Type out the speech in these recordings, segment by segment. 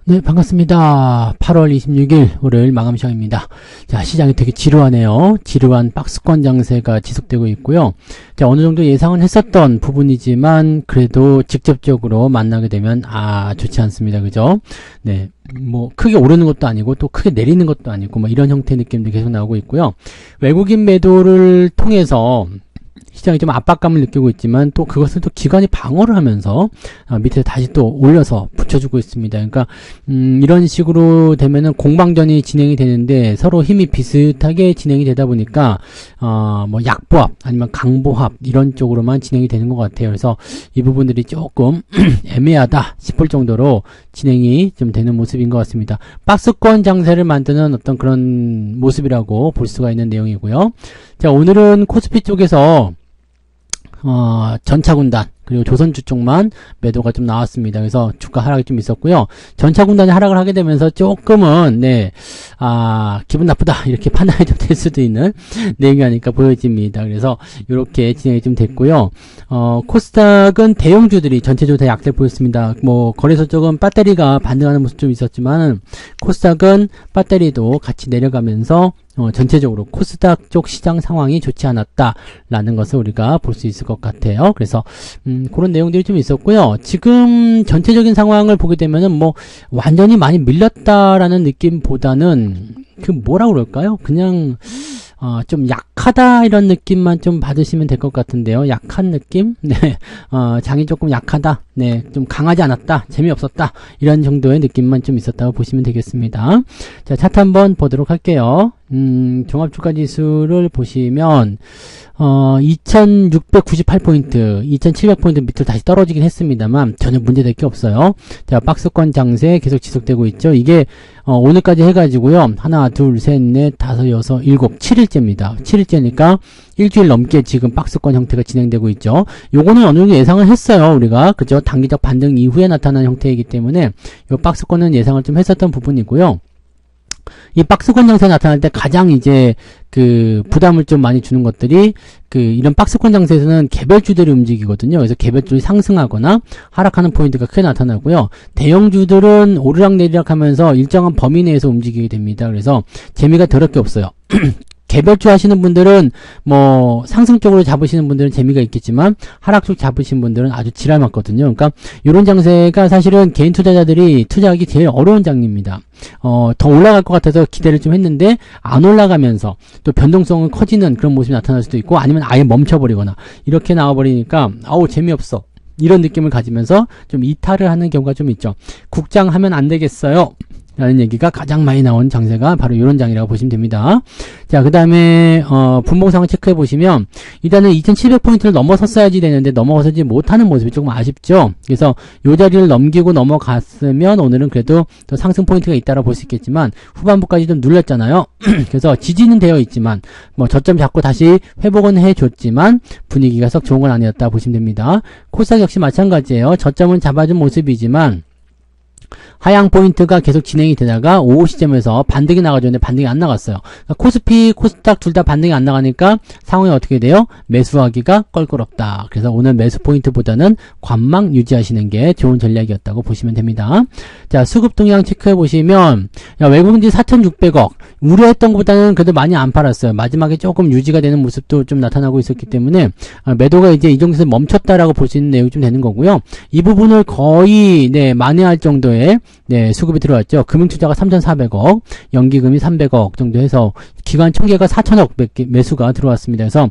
네, 반갑습니다. 8월 26일 월요일 마감 시간입니다. 자, 시장이 되게 지루하네요. 지루한 박스권 장세가 지속되고 있고요. 자, 어느 정도 예상은 했었던 부분이지만 그래도 직접적으로 만나게 되면 좋지 않습니다. 그죠? 네. 뭐 크게 오르는 것도 아니고 또 크게 내리는 것도 아니고 뭐 이런 형태의 느낌도 계속 나오고 있고요. 외국인 매도를 통해서 시장이 좀 압박감을 느끼고 있지만 또 그것을 또 기관이 방어를 하면서 밑에 다시 또 올려서 붙여주고 있습니다. 그러니까 이런 식으로 되면은 공방전이 진행이 되는데 서로 힘이 비슷하게 진행이 되다 보니까 뭐 약보합 아니면 강보합 이런 쪽으로만 진행이 되는 것 같아요. 그래서 이 부분들이 조금 애매하다 싶을 정도로 진행이 좀 되는 모습인 것 같습니다. 박스권 장세를 만드는 어떤 그런 모습이라고 볼 수가 있는 내용이고요. 자, 오늘은 코스피 쪽에서 전차군단 그리고 조선주 쪽만 매도가 좀 나왔습니다. 그래서 주가 하락이 좀 있었고요. 전차군단이 하락을 하게 되면서 조금은 기분 나쁘다 이렇게 판단이 좀 될 수도 있는 내용이 아닐까 보여집니다. 그래서 이렇게 진행이 좀 됐고요. 코스닥은 대형주들이 전체적으로 다 약세를 보였습니다. 뭐 거래소 쪽은 배터리가 반등하는 모습 좀 있었지만 코스닥은 배터리도 같이 내려가면서 전체적으로 코스닥 쪽 시장 상황이 좋지 않았다라는 것을 우리가 볼 수 있을 것 같아요. 그래서 그런 내용들이 좀 있었고요. 지금 전체적인 상황을 보게 되면은 뭐 완전히 많이 밀렸다라는 느낌보다는 뭐라 그럴까요? 그냥 좀 약하다 이런 느낌만 좀 받으시면 될 것 같은데요. 약한 느낌? 네. 장이 조금 약하다. 네. 좀 강하지 않았다. 재미없었다. 이런 정도의 느낌만 좀 있었다고 보시면 되겠습니다. 자, 차트 한번 보도록 할게요. 종합주가지수를 보시면 2698포인트, 2700포인트 밑으로 다시 떨어지긴 했습니다만 전혀 문제될 게 없어요. 자, 박스권 장세 계속 지속되고 있죠. 이게 오늘까지 해가지고요. 하나, 둘, 셋, 넷, 다섯, 여섯, 일곱, 7일째입니다. 7일째니까 일주일 넘게 지금 박스권 형태가 진행되고 있죠. 요거는 어느 정도 예상을 했어요. 우리가. 그죠? 단기적 반등 이후에 나타난 형태이기 때문에 요 박스권은 예상을 좀 했었던 부분이고요. 이 박스권 장세 나타날 때 가장 이제 부담을 좀 많이 주는 것들이 이런 박스권 장세에서는 개별주들이 움직이거든요. 그래서 개별주들이 상승하거나 하락하는 포인트가 크게 나타나고요. 대형주들은 오르락내리락 하면서 일정한 범위 내에서 움직이게 됩니다. 그래서 재미가 더럽게 없어요. 개별주 하시는 분들은 뭐 상승 쪽으로 잡으시는 분들은 재미가 있겠지만 하락 쪽 잡으시는 분들은 아주 지랄 맞거든요. 그러니까 이런 장세가 사실은 개인 투자자들이 투자하기 제일 어려운 장입니다. 더 올라갈 것 같아서 기대를 좀 했는데 안 올라가면서 또 변동성은 커지는 그런 모습이 나타날 수도 있고 아니면 아예 멈춰버리거나 이렇게 나와버리니까 재미없어 이런 느낌을 가지면서 좀 이탈을 하는 경우가 좀 있죠. 국장하면 안 되겠어요 라는 얘기가 가장 많이 나온 장세가 바로 이런 장이라고 보시면 됩니다. 자, 그 다음에 분봉상을 체크해 보시면 일단은 2700포인트를 넘어섰어야지 되는데 넘어서지 못하는 모습이 조금 아쉽죠. 그래서 이 자리를 넘기고 넘어갔으면 오늘은 그래도 더 상승 포인트가 있다고 볼 수 있겠지만 후반부까지 좀 눌렸잖아요. 그래서 지지는 되어 있지만 뭐 저점 잡고 다시 회복은 해줬지만 분위기가 썩 좋은 건 아니었다 보시면 됩니다. 코스닥 역시 마찬가지예요. 저점은 잡아준 모습이지만 하향 포인트가 계속 진행이 되다가 오후 시점에서 반등이 나가줬는데 반등이 안 나갔어요. 그러니까 코스피, 코스닥 둘 다 반등이 안 나가니까 상황이 어떻게 돼요? 매수하기가 껄끄럽다. 그래서 오늘 매수 포인트보다는 관망 유지하시는 게 좋은 전략이었다고 보시면 됩니다. 자, 수급 동향 체크해 보시면 외국인들이 4,600억 우려했던 것보다는 그래도 많이 안 팔았어요. 마지막에 조금 유지가 되는 모습도 좀 나타나고 있었기 때문에 매도가 이제 이 정도에서 멈췄다라고 볼 수 있는 내용이 좀 되는 거고요. 이 부분을 거의 만회할 정도의 수급이 들어왔죠. 금융투자가 3,400억, 연기금이 300억 정도 해서 기관 총계가 4,000억 매수가 들어왔습니다. 그래서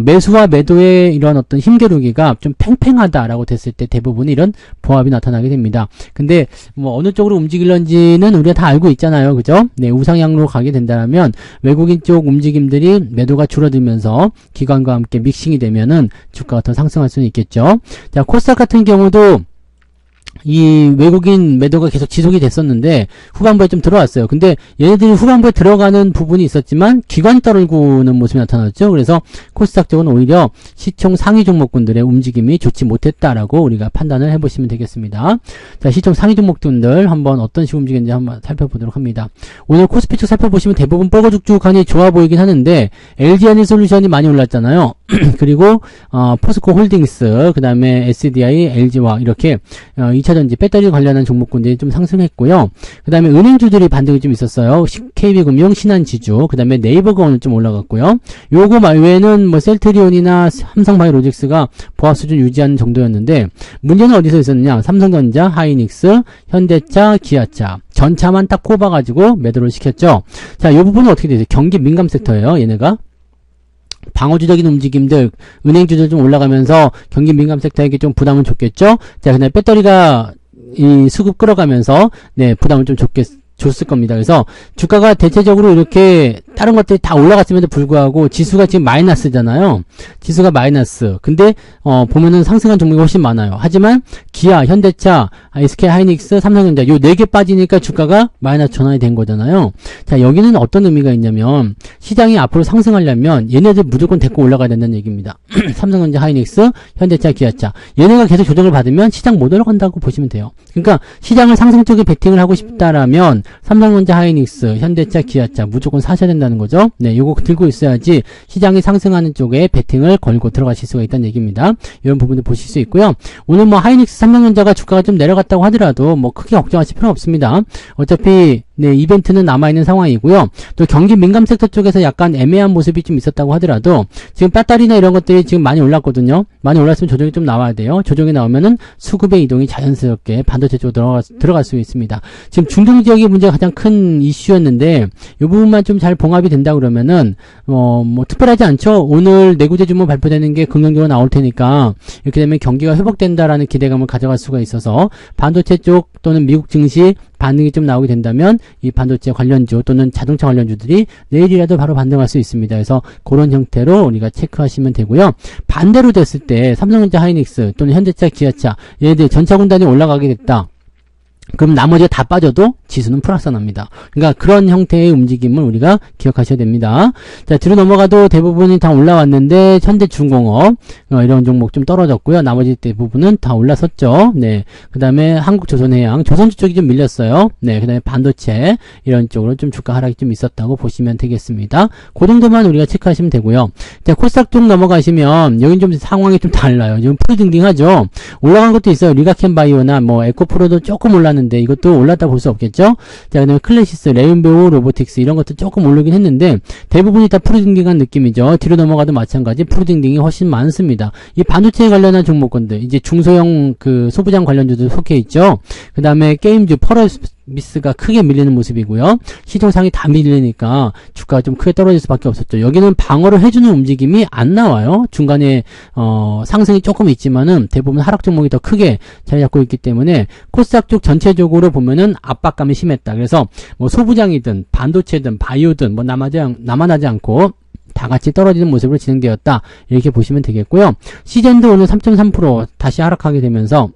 매수와 매도의 이런 어떤 힘겨루기가 좀 팽팽하다라고 됐을 때 대부분 이런 보합이 나타나게 됩니다. 근데 뭐 어느 쪽으로 움직일런지는 우리가 다 알고 있잖아요. 그죠? 네, 우상향으로 가게 된다면 외국인 쪽 움직임들이 매도가 줄어들면서 기관과 함께 믹싱이 되면은 주가가 더 상승할 수는 있겠죠. 자, 코스닥 같은 경우도 이 외국인 매도가 계속 지속이 됐었는데 후반부에 좀 들어왔어요. 근데 얘네들이 후반부에 들어가는 부분이 있었지만 기관이 떨구는 모습이 나타났죠. 그래서 코스닥 쪽은 오히려 시총 상위 종목군들의 움직임이 좋지 못했다라고 우리가 판단을 해보시면 되겠습니다. 자, 시총 상위 종목군들 한번 어떤 식으로 움직이는지 한번 살펴보도록 합니다. 오늘 코스피 쪽 살펴보시면 대부분 뻘거죽죽하니 좋아 보이긴 하는데 LG에너지솔루션이 많이 올랐잖아요. 그리고 포스코 홀딩스, 그 다음에 SDI, LG화 이렇게 2차전지 배터리 관련한 종목군들이 좀 상승했고요. 그 다음에 은행주들이 반등이 좀 있었어요. KB금융, 신한지주, 그 다음에 네이버가 오늘 좀 올라갔고요. 요거 말외에는 뭐 셀트리온이나 삼성바이오로직스가 보합 수준 유지하는 정도였는데, 문제는 어디서 있었느냐? 삼성전자, 하이닉스, 현대차, 기아차 전차만 딱 꼽아가지고 매도를 시켰죠. 자, 요 부분은 어떻게 되죠? 경기 민감 섹터예요, 얘네가. 방어주적인 움직임들, 은행주들 좀 올라가면서 경기 민감 섹터에게 좀 부담을 줬겠죠? 자, 근데 배터리가 이 수급 끌어가면서, 네, 부담을 좀 줬을 겁니다. 그래서 주가가 대체적으로 이렇게 다른 것들이 다 올라갔음에도 불구하고 지수가 지금 마이너스잖아요. 지수가 마이너스. 근데 보면은 상승한 종목이 훨씬 많아요. 하지만 기아, 현대차, SK 하이닉스, 삼성전자 요 4개 빠지니까 주가가 마이너스 전환이 된 거잖아요. 자, 여기는 어떤 의미가 있냐면 시장이 앞으로 상승하려면 얘네들 무조건 데리고 올라가야 된다는 얘기입니다. 삼성전자, 하이닉스, 현대차, 기아차 얘네가 계속 조정을 받으면 시장 못 올라간다고 보시면 돼요. 그러니까 시장을 상승 쪽에 베팅을 하고 싶다라면 삼성전자, 하이닉스, 현대차, 기아차 무조건 사셔야 된다는 거죠. 네, 요거 들고 있어야지 시장이 상승하는 쪽에 베팅을 걸고 들어가실 수가 있다는 얘기입니다. 이런 부분도 보실 수 있고요. 오늘 뭐 하이닉스, 삼성전자가 주가가 좀 내려갔다고 하더라도 뭐 크게 걱정하실 필요는 없습니다. 어차피 네, 이벤트는 남아있는 상황이고요. 또 경기 민감 섹터 쪽에서 약간 애매한 모습이 좀 있었다고 하더라도 지금 배터리나 이런 것들이 지금 많이 올랐거든요. 많이 올랐으면 조정이 좀 나와야 돼요. 조정이 나오면은 수급의 이동이 자연스럽게 반도체 쪽으로 들어갈 수 있습니다. 지금 중동 지역의 문제가 가장 큰 이슈였는데 이 부분만 좀 잘 봉합이 된다 그러면은 뭐 특별하지 않죠. 오늘 내구재 주문 발표되는 게 긍정적으로 나올 테니까 이렇게 되면 경기가 회복된다라는 기대감을 가져갈 수가 있어서 반도체 쪽 또는 미국 증시 반등이 좀 나오게 된다면 이 반도체 관련주 또는 자동차 관련주들이 내일이라도 바로 반등할 수 있습니다. 그래서 그런 형태로 우리가 체크하시면 되고요. 반대로 됐을 때 삼성전자, 하이닉스 또는 현대차, 기아차 얘네들 전차 군단이 올라가게 됐다. 그럼 나머지가 다 빠져도 지수는 플러스 납니다. 그러니까 그런 형태의 움직임을 우리가 기억하셔야 됩니다. 자, 뒤로 넘어가도 대부분이 다 올라왔는데 현대중공업 이런 종목 좀 떨어졌고요. 나머지 대부분은 다 올라섰죠. 네, 그 다음에 한국조선해양, 조선주 쪽이 좀 밀렸어요. 네, 그 다음에 반도체 이런 쪽으로 좀 주가 하락이 좀 있었다고 보시면 되겠습니다. 그 정도만 우리가 체크하시면 되고요. 자, 코스닥 쪽 넘어가시면 여긴 좀 상황이 좀 달라요. 지금 프로딩딩하죠. 올라간 것도 있어요. 리가켄바이오나 뭐 에코프로도 조금 올랐는데 이것도 올랐다 볼 수 없겠죠. 자, 그 다음에 클래시스, 레인보우 로보틱스 이런 것도 조금 오르긴 했는데 대부분이 다 프로딩딩한 느낌이죠. 뒤로 넘어가도 마찬가지 프로딩딩이 훨씬 많습니다. 이 반도체에 관련한 종목군들 이제 중소형 그 소부장 관련주도 속해 있죠. 그 다음에 게임주 펄어비스가 크게 밀리는 모습이고요. 시종상이 다 밀리니까 주가가 좀 크게 떨어질 수밖에 없었죠. 여기는 방어를 해주는 움직임이 안 나와요. 중간에 상승이 조금 있지만은 대부분 하락 종목이 더 크게 자리 잡고 있기 때문에 코스닥 쪽 전체적으로 보면은 압박감이 심했다. 그래서 뭐 소부장이든 반도체든 바이오든 뭐 남아나지 않고 다 같이 떨어지는 모습으로 진행되었다. 이렇게 보시면 되겠고요. 시젠도 오늘 3.3% 다시 하락하게 되면서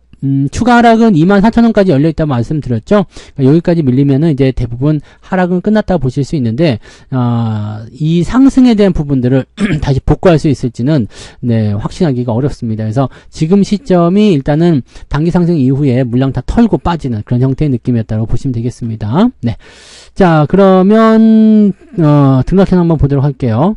추가 하락은 24,000원까지 열려있다고 말씀드렸죠. 그러니까 여기까지 밀리면은 이제 대부분 하락은 끝났다고 보실 수 있는데, 이 상승에 대한 부분들을 다시 복구할 수 있을지는, 네, 확신하기가 어렵습니다. 그래서 지금 시점이 일단은 단기 상승 이후에 물량 다 털고 빠지는 그런 형태의 느낌이었다고 보시면 되겠습니다. 네. 자, 그러면, 등락현 한번 보도록 할게요.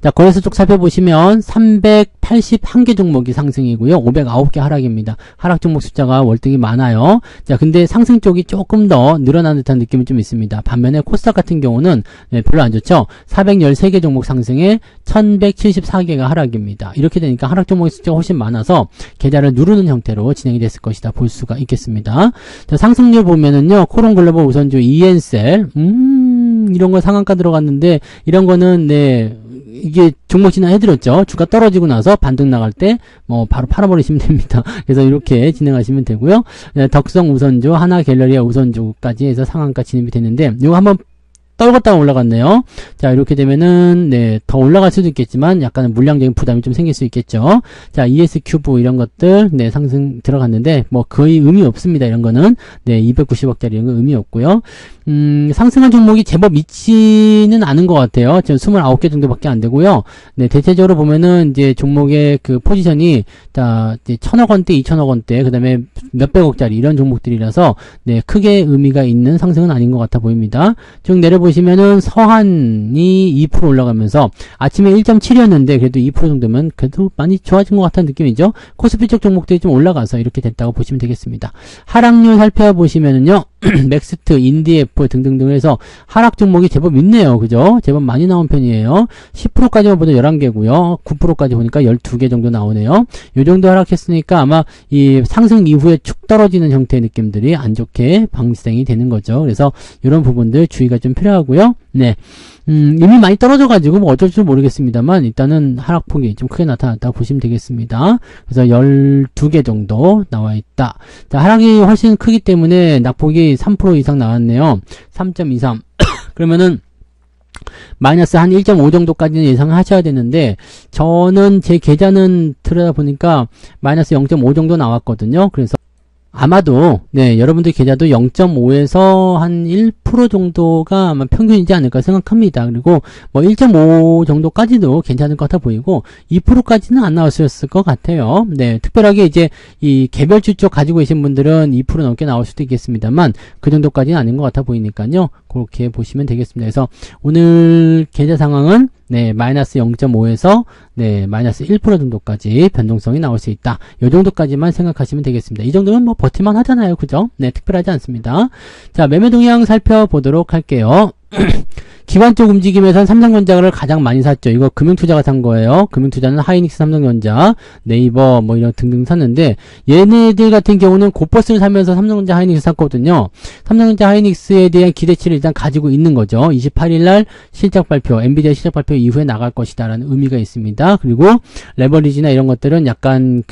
자, 거래소 쪽 살펴보시면 381개 종목이 상승이고요. 509개 하락입니다. 하락 종목 숫자가 월등히 많아요. 자, 근데 상승 쪽이 조금 더 늘어나는 듯한 느낌이 좀 있습니다. 반면에 코스닥 같은 경우는 네, 별로 안 좋죠. 413개 종목 상승에 1174개가 하락입니다. 이렇게 되니까 하락 종목의 숫자가 훨씬 많아서 계좌를 누르는 형태로 진행이 됐을 것이다 볼 수가 있겠습니다. 자, 상승률 보면은요. 코론글로벌 우선주 이엔셀 이런 거 상한가 들어갔는데 이런 거는 네 이게 종목 진행해드렸죠. 주가 떨어지고 나서 반등 나갈 때 뭐 바로 팔아버리시면 됩니다. 그래서 이렇게 진행하시면 되고요. 네, 덕성 우선주, 하나갤러리아 우선주까지 해서 상한가 진입이 됐는데 이거 한번 떨궜다가 올라갔네요. 자, 이렇게 되면은, 네, 더 올라갈 수도 있겠지만, 약간은 물량적인 부담이 좀 생길 수 있겠죠. 자, ES큐브 이런 것들, 네, 상승 들어갔는데, 뭐, 거의 의미 없습니다. 이런 거는. 네, 290억짜리 이런 거 의미 없고요. 상승한 종목이 제법 있지는 않은 것 같아요. 지금 29개 정도밖에 안 되고요. 네, 대체적으로 보면은, 이제 종목의 그 포지션이 다, 이제 1,000억 원대, 2,000억 원대, 그 다음에 몇백억짜리 이런 종목들이라서, 네, 크게 의미가 있는 상승은 아닌 것 같아 보입니다. 쭉 내려보 보시면은 서한이 2% 올라가면서 아침에 1.7이었는데 그래도 2% 정도면 그래도 많이 좋아진 것 같다는 느낌이죠. 코스피 쪽 종목들이 좀 올라가서 이렇게 됐다고 보시면 되겠습니다. 하락률 살펴보시면은요. 맥스트, 인디에프 등등등 해서 하락 종목이 제법 있네요. 그죠? 제법 많이 나온 편이에요. 10%까지만 보다 11개고요. 9%까지 보니까 12개 정도 나오네요. 이 정도 하락했으니까 아마 이 상승 이후에 축 떨어지는 형태의 느낌들이 안 좋게 방생이 되는 거죠. 그래서 이런 부분들 주의가 좀 필요하고요. 네. 이미 많이 떨어져가지고 뭐 어쩔 줄 모르겠습니다만 일단은 하락폭이 좀 크게 나타났다고 보시면 되겠습니다. 그래서 12개 정도 나와 있다. 자, 하락이 훨씬 크기 때문에 낙폭이 3% 이상 나왔네요. 3.23. 그러면은 마이너스 한 1.5 정도까지는 예상하셔야 되는데 저는 제 계좌는 들여다보니까 마이너스 0.5 정도 나왔거든요. 그래서 아마도 네 여러분들 계좌도 0.5에서 한 1% 정도가 아마 평균이지 않을까 생각합니다. 그리고 뭐 1.5 정도까지도 괜찮을 것 같아 보이고 2%까지는 안 나왔을 것 같아요. 네, 특별하게 이제 이 개별주 쪽 가지고 계신 분들은 2% 넘게 나올 수도 있겠습니다만 그 정도까지는 아닌 것 같아 보이니까요. 그렇게 보시면 되겠습니다. 그래서 오늘 계좌 상황은 네, 마이너스 0.5에서 네, 마이너스 1% 정도까지 변동성이 나올 수 있다. 이 정도까지만 생각하시면 되겠습니다. 이 정도면 뭐 버티만 하잖아요. 그죠? 네, 특별하지 않습니다. 자, 매매 동향 살펴보도록 할게요. 기관 쪽 움직임에선 삼성전자를 가장 많이 샀죠. 이거 금융투자가 산 거예요. 금융투자는 하이닉스, 삼성전자, 네이버 뭐 이런 등등 샀는데 얘네들 같은 경우는 고버스를 사면서 삼성전자, 하이닉스 샀거든요. 삼성전자, 하이닉스에 대한 기대치를 일단 가지고 있는 거죠. 28일날 실적 발표, 엔비디아 실적 발표 이후에 나갈 것이다라는 의미가 있습니다. 그리고 레버리지나 이런 것들은 약간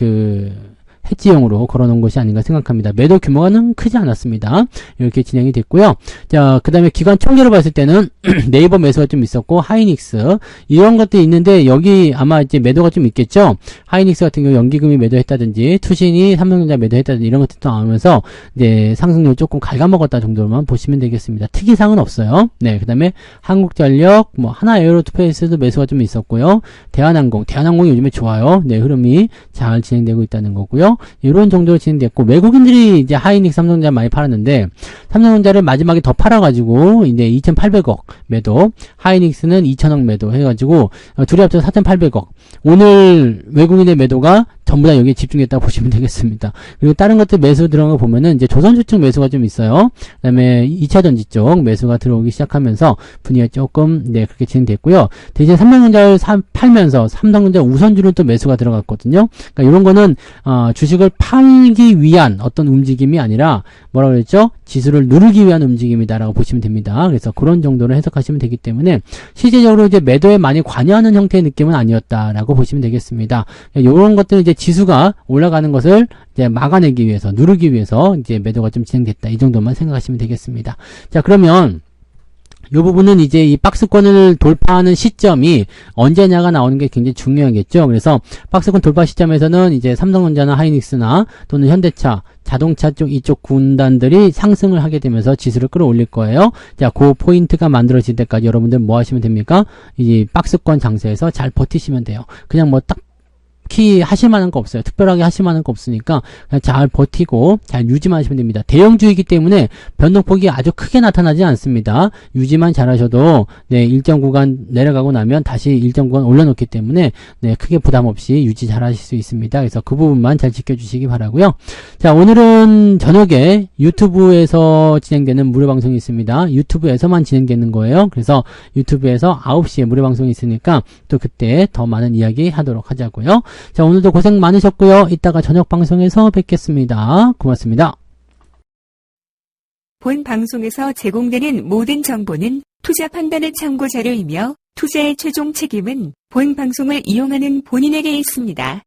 해지용으로 걸어놓은 것이 아닌가 생각합니다. 매도 규모는 크지 않았습니다. 이렇게 진행이 됐고요. 자, 그 다음에 기관 총계를 봤을 때는 네이버 매수가 좀 있었고 하이닉스 이런 것들이 있는데 여기 아마 이제 매도가 좀 있겠죠. 하이닉스 같은 경우 연기금이 매도했다든지 투신이 삼성전자 매도했다든지 이런 것들도 나오면서 이제 상승률 조금 갉아먹었다 정도로만 보시면 되겠습니다. 특이사항은 없어요. 네, 그 다음에 한국전력, 뭐 하나에어로스페이스도 매수가 좀 있었고요. 대한항공이 요즘에 좋아요. 네, 흐름이 잘 진행되고 있다는 거고요. 이런 정도로 진행됐고 외국인들이 이제 하이닉스 삼성전자 많이 팔았는데 삼성전자를 마지막에 더 팔아가지고 이제 2,800억 매도, 하이닉스는 2,000억 매도 해가지고 둘이 합쳐서 4,800억. 오늘 외국인의 매도가 전부 다 여기에 집중했다고 보시면 되겠습니다. 그리고 다른 것들 매수 들어간 거 보면은 이제 조선주 쪽 매수가 좀 있어요. 그 다음에 2차전지 쪽 매수가 들어오기 시작하면서 분위기가 조금 네 그렇게 진행됐고요. 대신 삼성전자를 팔면서 삼성전자 우선주는 또 매수가 들어갔거든요. 그러니까 이런 거는 주식을 팔기 위한 어떤 움직임이 아니라 뭐라 그랬죠? 지수를 누르기 위한 움직임이다라고 보시면 됩니다. 그래서 그런 정도로 해석하시면 되기 때문에 실제적으로 이제 매도에 많이 관여하는 형태의 느낌은 아니었다라고 보시면 되겠습니다. 이런 것들은 이제 지수가 올라가는 것을 이제 막아내기 위해서, 누르기 위해서 이제 매도가 좀 진행됐다. 이 정도만 생각하시면 되겠습니다. 자, 그러면 이 부분은 이제 이 박스권을 돌파하는 시점이 언제냐가 나오는 게 굉장히 중요하겠죠. 그래서 박스권 돌파 시점에서는 이제 삼성전자나 하이닉스나 또는 현대차, 자동차 쪽 이쪽 군단들이 상승을 하게 되면서 지수를 끌어올릴 거예요. 자, 그 포인트가 만들어질 때까지 여러분들 뭐 하시면 됩니까? 이 박스권 장세에서 잘 버티시면 돼요. 그냥 뭐 딱히 하실 만한 거 없어요. 특별하게 하실 만한 거 없으니까 그냥 잘 버티고 잘 유지만 하시면 됩니다. 대형주이기 때문에 변동폭이 아주 크게 나타나지 않습니다. 유지만 잘 하셔도 네, 일정 구간 내려가고 나면 다시 일정 구간 올려놓기 때문에 네, 크게 부담 없이 유지 잘 하실 수 있습니다. 그래서 그 부분만 잘 지켜주시기 바라고요. 자, 오늘은 저녁에 유튜브에서 진행되는 무료 방송이 있습니다. 유튜브에서만 진행되는 거예요. 그래서 유튜브에서 9시에 무료 방송이 있으니까 또 그때 더 많은 이야기 하도록 하자고요. 자, 오늘도 고생 많으셨고요. 이따가 저녁 방송에서 뵙겠습니다. 고맙습니다. 본 방송에서 제공되는 모든 정보는 투자 판단의 참고 자료이며 투자의 최종 책임은 본 방송을 이용하는 본인에게 있습니다.